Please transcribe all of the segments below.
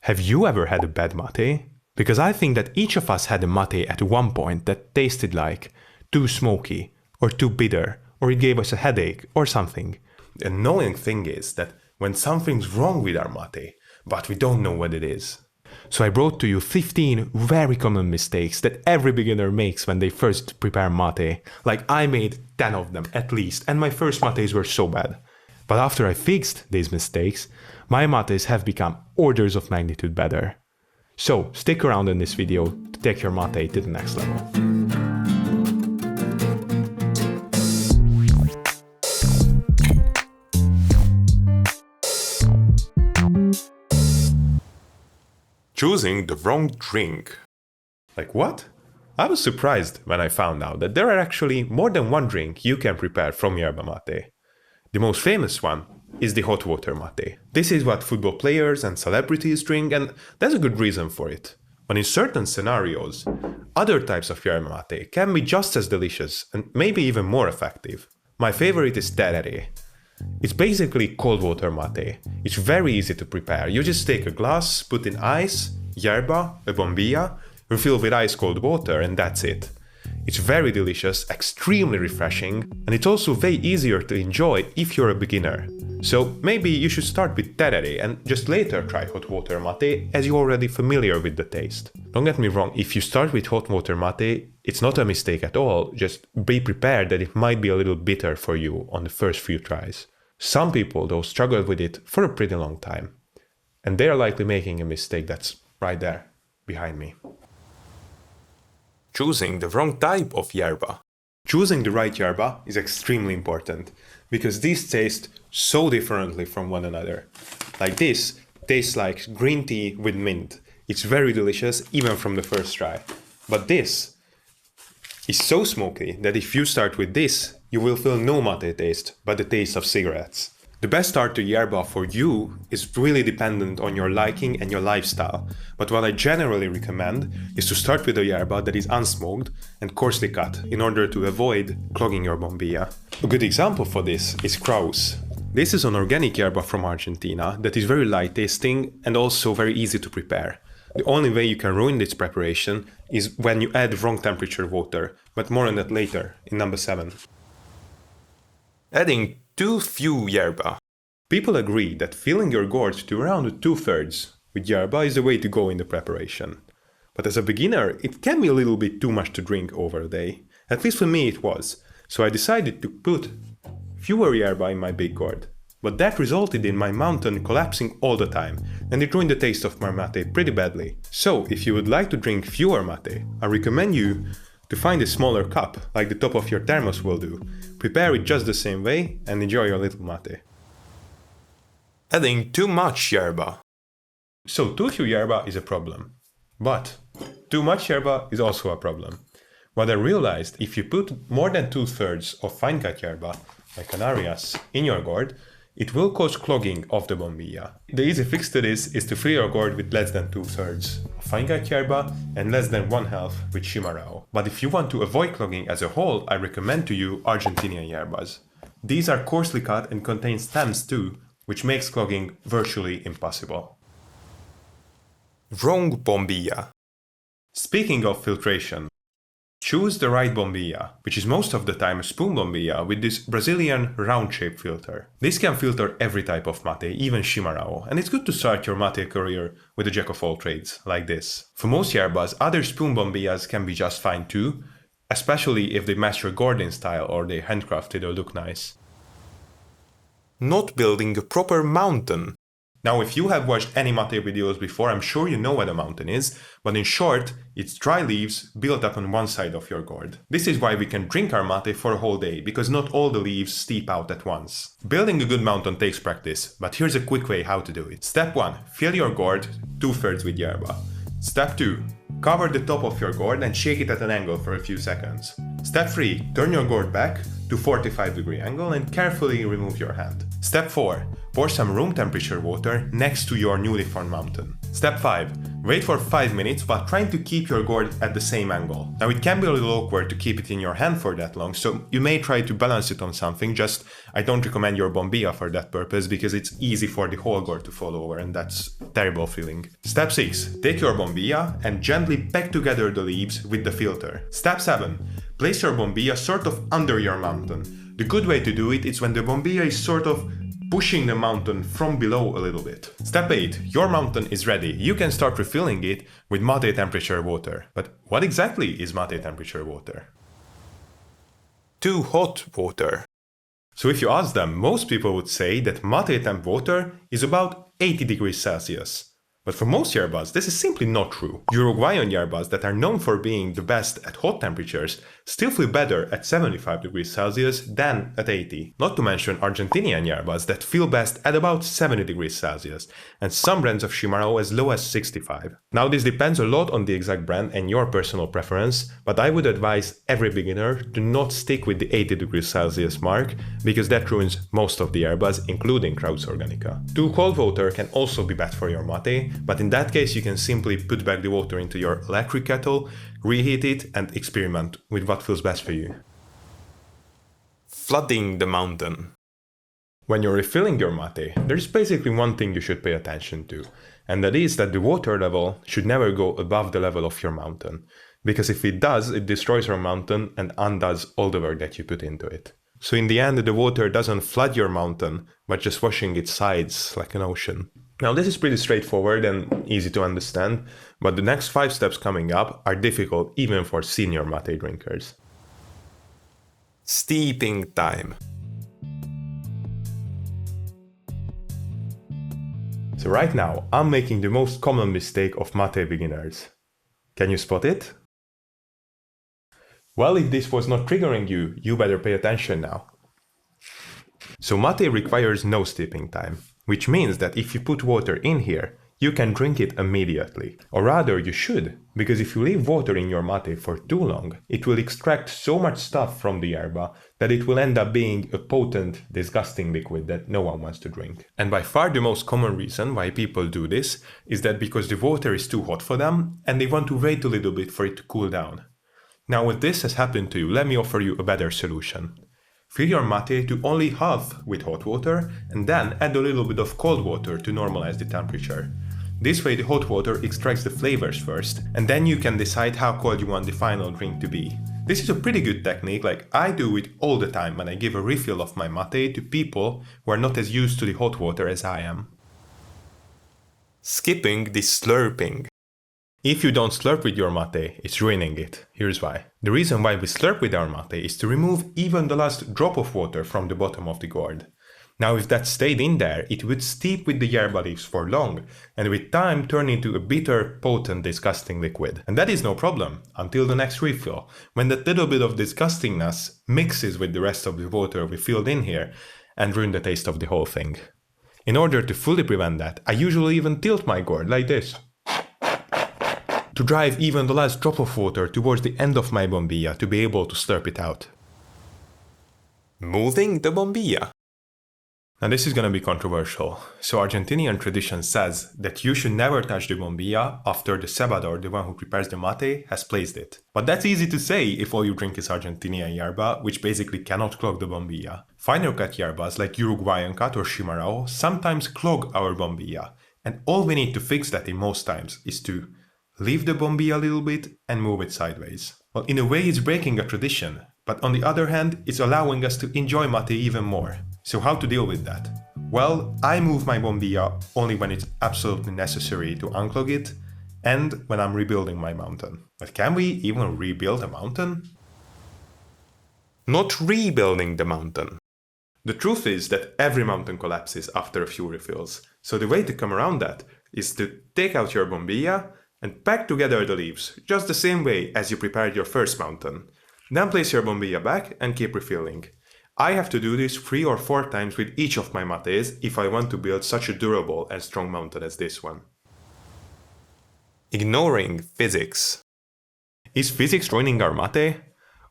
Have you ever had a bad mate? Because I think that each of us had a mate at one point that tasted like too smoky or too bitter, or it gave us a headache or something. The annoying thing is that when something's wrong with our mate, but we don't know what it is. So I brought to you 15 very common mistakes that every beginner makes when they first prepare mate. Like I made 10 of them at least, and my first mates were so bad. But after I fixed these mistakes, my mates have become orders of magnitude better. So stick around in this video to take your mate to the next level. Choosing the wrong drink. Like what? I was surprised when I found out that there are actually more than one drink you can prepare from yerba mate. The most famous one is the hot water mate. This is what football players and celebrities drink, and there's a good reason for it. But in certain scenarios, other types of yerba mate can be just as delicious and maybe even more effective. My favorite is tereré. It's basically cold water mate. It's very easy to prepare. You just take a glass, put in ice, yerba, a bombilla, refill with ice cold water, and that's it. It's very delicious, extremely refreshing, and it's also way easier to enjoy if you're a beginner. So maybe you should start with tereré and just later try hot water mate as you're already familiar with the taste. Don't get me wrong, if you start with hot water mate, it's not a mistake at all, just be prepared that it might be a little bitter for you on the first few tries. Some people though struggle with it for a pretty long time, and they are likely making a mistake that's right there, behind me. Choosing the wrong type of yerba. Choosing the right yerba is extremely important, because these taste so differently from one another. Like this tastes like green tea with mint. It's very delicious even from the first try. But this is so smoky that if you start with this, you will feel no mate taste, but the taste of cigarettes. The best start to yerba for you is really dependent on your liking and your lifestyle, but what I generally recommend is to start with a yerba that is unsmoked and coarsely cut in order to avoid clogging your bombilla. A good example for this is clogs. This is an organic yerba from Argentina that is very light tasting and also very easy to prepare. The only way you can ruin its preparation is when you add wrong temperature water, but more on that later in number 7. Adding too few yerba. People agree that filling your gourd to around 2/3 with yerba is the way to go in the preparation. But as a beginner, it can be a little bit too much to drink over a day. At least for me it was. So I decided to put fewer yerba in my big gourd. But that resulted in my mountain collapsing all the time, and it ruined the taste of my mate pretty badly. So if you would like to drink fewer mate, I recommend you to find a smaller cup, like the top of your thermos will do. Prepare it just the same way and enjoy your little mate. Adding too much yerba. So too few yerba is a problem, but too much yerba is also a problem. What I realized, if you put more than 2/3 of fine cut yerba, like Canarias, in your gourd, it will cause clogging of the bombilla. The easy fix to this is to fill your gourd with less than 2/3 of fine cut yerba and less than 1/2 with chimarrão. But if you want to avoid clogging as a whole, I recommend to you Argentinian yerbas. These are coarsely cut and contain stems too, which makes clogging virtually impossible. Wrong bombilla. Speaking of filtration, choose the right bombilla, which is most of the time a spoon bombilla with this Brazilian round-shaped filter. This can filter every type of mate, even chimarrão, and it's good to start your mate career with a jack of all trades, like this. For most yerbas, other spoon bombillas can be just fine too, especially if they match your gourd in style or they're handcrafted or look nice. Not building a proper mountain. Now, if you have watched any mate videos before, I'm sure you know what a mountain is, but in short, it's dry leaves built up on one side of your gourd. This is why we can drink our mate for a whole day, because not all the leaves steep out at once. Building a good mountain takes practice, but here's a quick way how to do it. Step 1. Fill your gourd 2/3 with yerba. Step 2. Cover the top of your gourd and shake it at an angle for a few seconds. Step 3. Turn your gourd back to 45-degree angle and carefully remove your hand. Step 4. Pour some room temperature water next to your newly formed mountain. Step 5. Wait for 5 minutes while trying to keep your gourd at the same angle. Now it can be a little awkward to keep it in your hand for that long, so you may try to balance it on something, just I don't recommend your bombilla for that purpose because it's easy for the whole gourd to fall over and that's a terrible feeling. Step 6. Take your bombilla and gently pack together the leaves with the filter. Step 7. Place your bombilla sort of under your mountain. The good way to do it is when the bombilla is sort of pushing the mountain from below a little bit. Step 8. Your mountain is ready. You can start refilling it with mate temperature water. But what exactly is mate temperature water? Too hot water. So if you ask them, most people would say that mate temp water is about 80 degrees Celsius. But for most yerbas, this is simply not true. Uruguayan yerbas that are known for being the best at hot temperatures still feel better at 75 degrees Celsius than at 80. Not to mention Argentinian yerbas that feel best at about 70 degrees Celsius, and some brands of Chimarrão as low as 65. Now this depends a lot on the exact brand and your personal preference, but I would advise every beginner to not stick with the 80 degrees Celsius mark, because that ruins most of the yerbas, including Krauts Organica. Too cold water can also be bad for your mate, but in that case you can simply put back the water into your electric kettle, reheat it and experiment with what feels best for you. Flooding the mountain. When you're refilling your mate, there's basically one thing you should pay attention to, and that is that the water level should never go above the level of your mountain, because if it does, it destroys your mountain and undoes all the work that you put into it. So in the end, the water doesn't flood your mountain, but just washing its sides like an ocean. Now this is pretty straightforward and easy to understand, but the next 5 steps coming up are difficult even for senior mate drinkers. Steeping time. So right now, I'm making the most common mistake of mate beginners. Can you spot it? Well, if this was not triggering you, you better pay attention now. So mate requires no steeping time, which means that if you put water in here, you can drink it immediately. Or rather, you should, because if you leave water in your mate for too long, it will extract so much stuff from the yerba that it will end up being a potent, disgusting liquid that no one wants to drink. And by far the most common reason why people do this is that because the water is too hot for them and they want to wait a little bit for it to cool down. Now, if this has happened to you, let me offer you a better solution. Fill your mate to only half with hot water and then add a little bit of cold water to normalize the temperature. This way the hot water extracts the flavors first, and then you can decide how cold you want the final drink to be. This is a pretty good technique, like I do it all the time when I give a refill of my mate to people who are not as used to the hot water as I am. Skipping the slurping. If you don't slurp with your mate, it's ruining it. Here's why. The reason why we slurp with our mate is to remove even the last drop of water from the bottom of the gourd. Now if that stayed in there, it would steep with the yerba leaves for long, and with time turn into a bitter, potent, disgusting liquid. And that is no problem, until the next refill, when that little bit of disgustingness mixes with the rest of the water we filled in here, and ruin the taste of the whole thing. In order to fully prevent that, I usually even tilt my gourd like this, to drive even the last drop of water towards the end of my bombilla to be able to slurp it out. Moving the bombilla. Now this is gonna be controversial. So Argentinian tradition says that you should never touch the bombilla after the cebador, the one who prepares the mate, has placed it. But that's easy to say if all you drink is Argentinian yerba, which basically cannot clog the bombilla. Finer cut yerbas like Uruguayan cut or Chimarrão sometimes clog our bombilla, and all we need to fix that in most times is to leave the bombilla a little bit and move it sideways. Well, in a way it's breaking a tradition, but on the other hand, it's allowing us to enjoy mate even more. So how to deal with that? Well, I move my bombilla only when it's absolutely necessary to unclog it and when I'm rebuilding my mountain. But can we even rebuild a mountain? Not rebuilding the mountain. The truth is that every mountain collapses after a few refills. So the way to come around that is to take out your bombilla and pack together the leaves, just the same way as you prepared your first mountain. Then place your bombilla back and keep refilling. I have to do this 3 or 4 times with each of my mates if I want to build such a durable and strong mountain as this one. Ignoring physics. Is physics ruining our mate?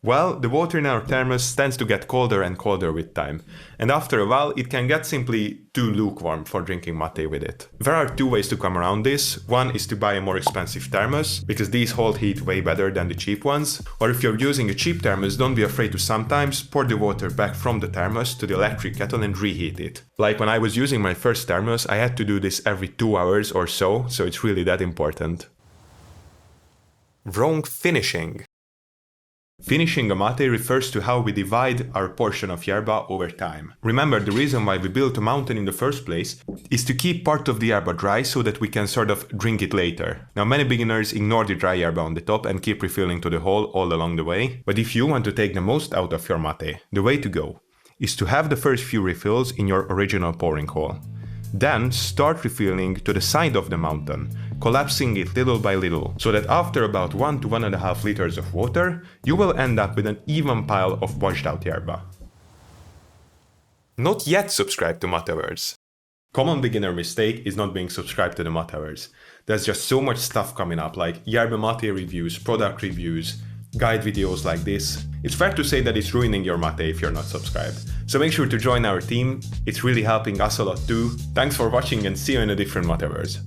Well, the water in our thermos tends to get colder and colder with time, and after a while it can get simply too lukewarm for drinking mate with it. There are two ways to come around this. One is to buy a more expensive thermos, because these hold heat way better than the cheap ones. Or if you're using a cheap thermos, don't be afraid to sometimes pour the water back from the thermos to the electric kettle and reheat it. Like when I was using my first thermos, I had to do this every 2 hours or so it's really that important. Wrong finishing. Finishing a mate refers to how we divide our portion of yerba over time. Remember, the reason why we built a mountain in the first place is to keep part of the yerba dry so that we can sort of drink it later. Now, many beginners ignore the dry yerba on the top and keep refilling to the hole all along the way. But if you want to take the most out of your mate, the way to go is to have the first few refills in your original pouring hole. Then start refilling to the side of the mountain, collapsing it little by little, so that after about 1 to 1.5 liters of water, you will end up with an even pile of washed out yerba. Not yet subscribed to Mateverse. Common beginner mistake is not being subscribed to the Mateverse. There's just so much stuff coming up, like yerba mate reviews, product reviews, guide videos like this. It's fair to say that it's ruining your mate if you're not subscribed. So make sure to join our team, it's really helping us a lot too. Thanks for watching and see you in a different Mateverse.